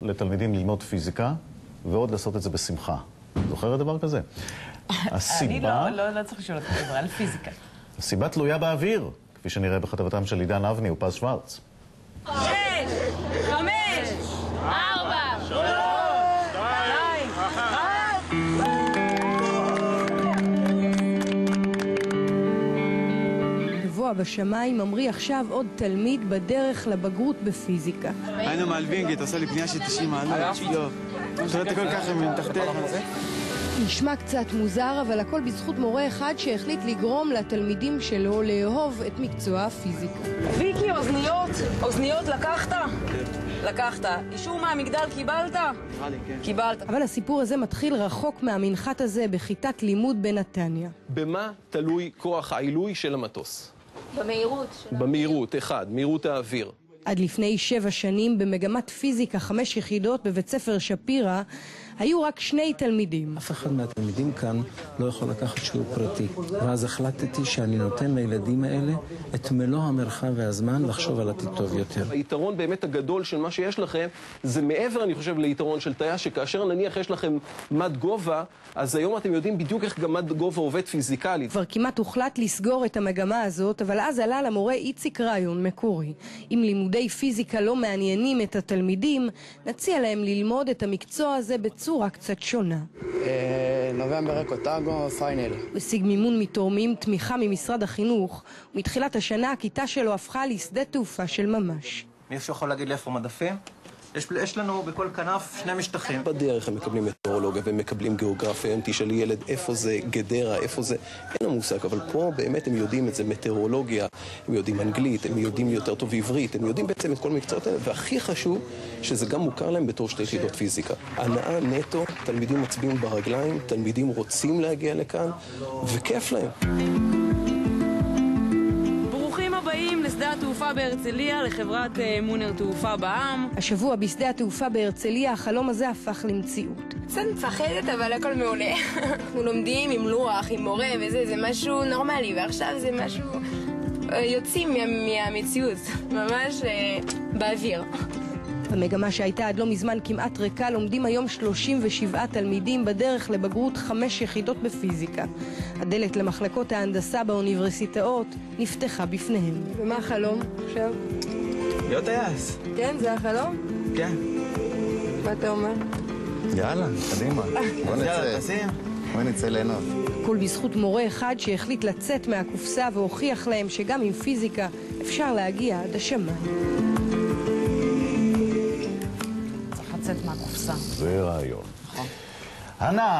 לתלמידים ללמוד פיזיקה, ועוד לעשות את זה בשמחה. זוכרת דבר כזה? הסיבה... אני לא צריך לשאול אותך דבר על פיזיקה. הסיבה תלויה באוויר, כפי שנראה בכתבתם של עידן אבני ופז שוורץ. 6, 5, 4, 3, 2, 1. גבוה בשמיים ממריא עכשיו עוד תלמיד בדרך לבגרות בפיזיקה. היינו מהלווינגית, עושה לי פנייה של 90 מעלות. שואלת הכל ככה מתחתיך. נשמע קצת מוזר, אבל הכל בזכות מורה אחד שהחליט לגרום לתלמידים שלו לאהוב את מקצוע הפיזיקה. ויקי, אוזניות לקחת? לקחת. אישור מהמגדל קיבלת? כן. קיבלת. אבל הסיפור הזה מתחיל רחוק מהמנחת הזה בכיתת לימוד בנתניה. במה תלוי כוח העילוי של המטוס? במהירות. במהירות, מהירות האוויר. עד לפני 7 שנים במגמת פיזיקה 5 יחידות בבית ספר שפירא היו רק 2 תלמידים. אף אחד מהתלמידים כאן לא יכול לקחת שיעור פרטי. ואז החלטתי שאני נותן לילדים האלה את מלוא המרחב והזמן לחשוב על עתיד טוב יותר. היתרון באמת הגדול של מה שיש לכם זה מעבר, אני חושב, ליתרון של טייס, שכאשר נניח יש לכם מד גובה, אז היום אתם יודעים בדיוק איך גם מד גובה עובד פיזיקלית. כבר כמעט הוחלט לסגור את המגמה הזאת, אבל אז עלה למורה איציק רעיון מקורי. אם לימודי פיזיקה לא מעניינים את התלמידים, נציע להם ללמוד את המקצוע הזה בצורה קצת שונה. נובמבר קוטגו, פיינל. הוא השיג מימון מתורמים, תמיכה ממשרד החינוך, ומתחילת השנה הכיתה שלו הפכה לשדה תעופה של ממש. מישהו יכול להגיד לי איפה מדפים? יש לנו בכל כנף 2 משטחים. בדרך הם מקבלים מטאורולוגיה והם מקבלים גיאוגרפיה. הם תשאלי ילד איפה זה גדרה, איפה זה, אין לו מושג, אבל פה באמת הם יודעים את זה, מטאורולוגיה, הם יודעים אנגלית, הם יודעים יותר טוב עברית, הם יודעים בעצם את כל מקצועות האלה, והכי חשוב שזה גם מוכר להם בתור 2 יחידות פיזיקה. הנאה נטו, תלמידים מצביעים ברגליים, תלמידים רוצים להגיע לכאן, וכיף להם. לשדה התעופה בהרצליה, לחברת מונר תעופה בע"מ. השבוע בשדה התעופה בהרצליה החלום הזה הפך למציאות. קצת מפחדת, אבל הכל מעולה. אנחנו לומדים עם לוח, עם מורה וזה, זה משהו נורמלי, ועכשיו זה משהו... יוצאים מהמציאות, ממש באוויר. במגמה שהייתה עד לא מזמן כמעט ריקה, לומדים היום 37 תלמידים בדרך לבגרות 5 יחידות בפיזיקה. הדלת למחלקות ההנדסה באוניברסיטאות נפתחה בפניהם. ומה החלום עכשיו? להיות טייס. כן, זה החלום? כן. מה אתה אומר? יאללה, קדימה. בוא נצא ליהנות. הכל בזכות מורה אחד שהחליט לצאת מהקופסה והוכיח להם שגם עם פיזיקה אפשר להגיע עד השמיים. צריך לצאת מהקופסה. זה רעיון. נכון. הנה!